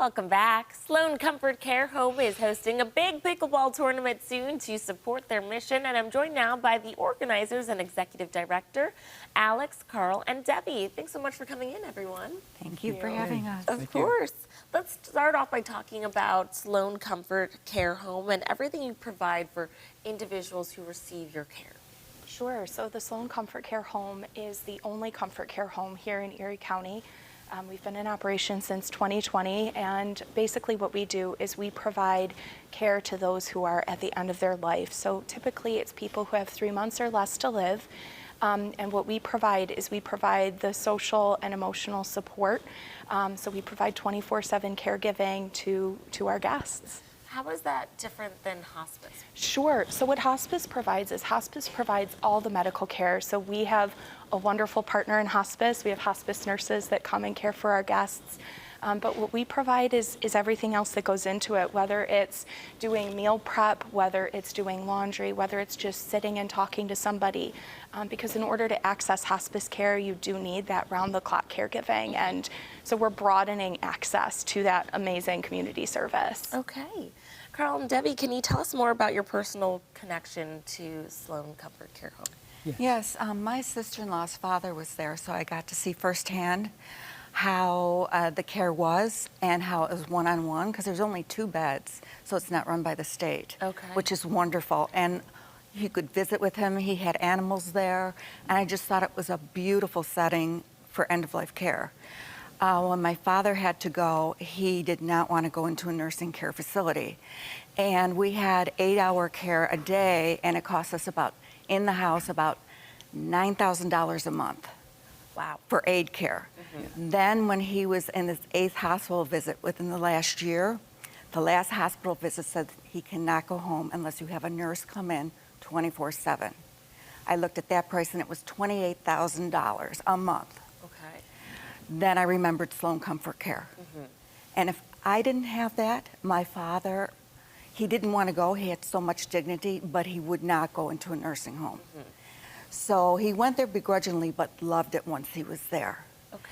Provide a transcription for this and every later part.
Welcome back. Sloan Comfort Care Home is hosting a big pickleball tournament soon to support their mission, and I'm joined now by the organizers and executive director, Alex, Carl, and Debbie. Thanks so much for coming in, everyone. Thank you for having us. Of course. Let's start off by talking about Sloan Comfort Care Home and everything you provide for individuals who receive your care. Sure. So the Sloan Comfort Care Home is the only comfort care home here in Erie County. We've been in operation since 2020, and basically what we do is we provide care to those who are at the end of their life. So typically it's people who have 3 months or less to live. And what we provide is we provide the social and emotional support. So we provide 24/7 caregiving to our guests. How is that different than hospice? Sure. So what hospice provides is hospice provides all the medical care. So we have a wonderful partner in hospice. We have hospice nurses that come and care for our guests. But what we provide is everything else that goes into it, whether it's doing meal prep, whether it's doing laundry, whether it's just sitting and talking to somebody. Because in order to access hospice care, you do need that round-the-clock caregiving. And so we're broadening access to that amazing community service. Okay. Carl and Debbie, can you tell us more about your personal connection to Sloan Comfort Care Home? Yes, my sister-in-law's father was there, so I got to see firsthand how the care was and how it was one-on-one, because there's only 2 beds, so it's not run by the state, which is wonderful. And you could visit with him. He had animals there, and I just thought it was a beautiful setting for end-of-life care. When my father had to go, he did not want to go into a nursing care facility. And we had 8-hour care a day, and it cost us in the house, about $9,000 a month. Wow. For aid care. Then when he was in his 8th hospital visit within the last year, the last hospital visit said he cannot go home unless you have a nurse come in 24/7. I looked at that price and it was $28,000 a month. Okay. Then I remembered Sloan Comfort Care. And if I didn't have that, my father, he didn't want to go. He had so much dignity, but he would not go into a nursing home. So he went there begrudgingly, but loved it once he was there. Okay.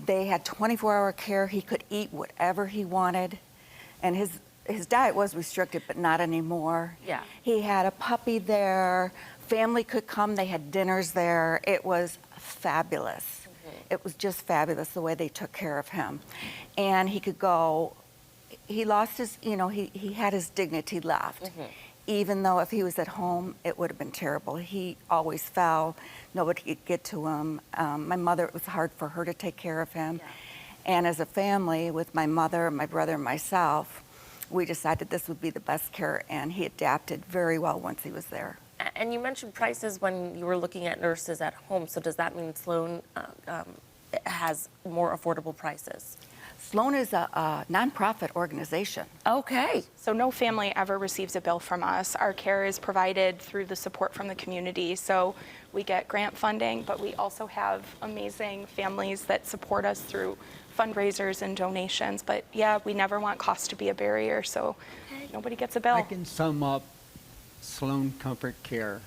They had 24-hour care. He could eat whatever he wanted. And his diet was restricted, but not anymore. Yeah. He had a puppy there. Family could come. They had dinners there. It was fabulous. It was just fabulous the way they took care of him. And he could go, he lost his, he had his dignity left. Even though if he was at home, it would have been terrible. He always fell. Nobody could get to him. My mother, it was hard for her to take care of him. And as a family, with my mother, my brother, and myself, we decided this would be the best care, and he adapted very well once he was there. And you mentioned prices when you were looking at nurses at home. So does that mean Sloan has more affordable prices? Sloan is a nonprofit organization. Okay. So no family ever receives a bill from us. Our care is provided through the support from the community. So we get grant funding, but we also have amazing families that support us through fundraisers and donations. But yeah, we never want cost to be a barrier, so nobody gets a bill. I can sum up Sloan Comfort Care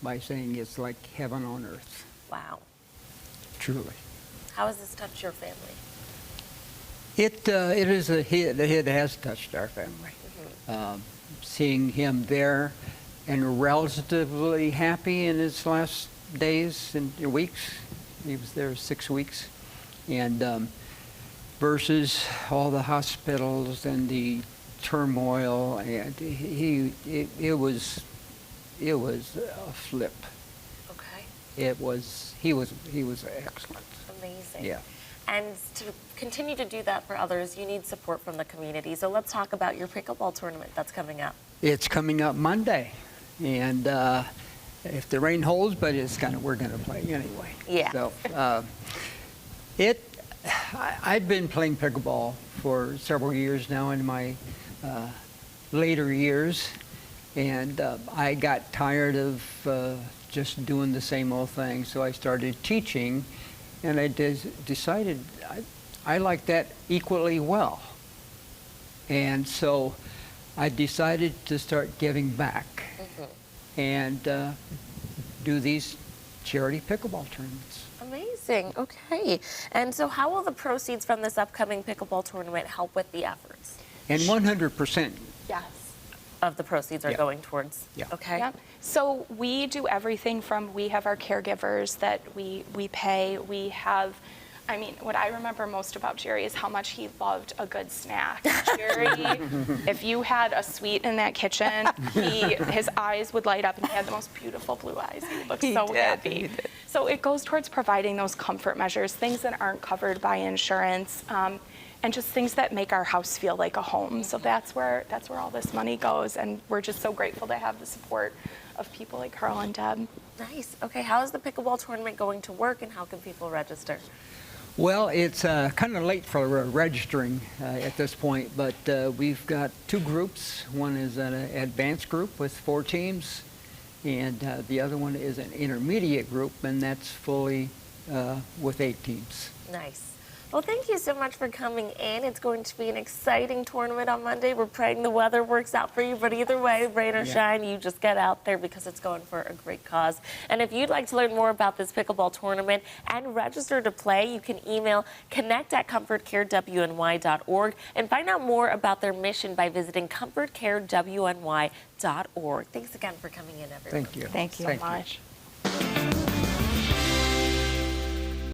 by saying it's like heaven on earth. Wow. Truly. How has this touched your family? It has touched our family. Seeing him there and relatively happy in his last days and weeks. He was there 6 weeks. And versus all the hospitals and the turmoil, and it was a flip. Okay. He was excellent. Amazing. Yeah. And to continue to do that for others, you need support from the community. So let's talk about your pickleball tournament that's coming up. It's coming up Monday, and if the rain holds, but we're going to play anyway. Yeah. So I've been playing pickleball for several years now in my later years, and I got tired of just doing the same old thing, so I started teaching. And I decided I like that equally well. And so I decided to start giving back and do these charity pickleball tournaments. Amazing. Okay. And so how will the proceeds from this upcoming pickleball tournament help with the efforts? And 100%. Yes. Of the proceeds are Yeah. going towards. Yeah. Okay. Yep. So we do everything from, we have our caregivers that we pay. We have, I mean, what I remember most about Jerry is how much he loved a good snack. Jerry, if you had a sweet in that kitchen, his eyes would light up, and he had the most beautiful blue eyes. He looked so happy. So it goes towards providing those comfort measures, things that aren't covered by insurance, and just things that make our house feel like a home. So that's where all this money goes, and we're just so grateful to have the support of people like Carl and Deb. Nice. Okay. How is the pickleball tournament going to work, and how can people register? Well, it's kind of late for registering at this point, but we've got 2 groups. One is an advanced group with 4 teams, and the other one is an intermediate group, and that's fully with 8 teams. Nice. Well, thank you so much for coming in. It's going to be an exciting tournament on Monday. We're praying the weather works out for you, but either way, rain or shine, you just get out there because it's going for a great cause. And if you'd like to learn more about this pickleball tournament and register to play, you can email connect@comfortcarewny.org and find out more about their mission by visiting comfortcarewny.org. Thanks again for coming in, everyone. Thank you. Thank you So much.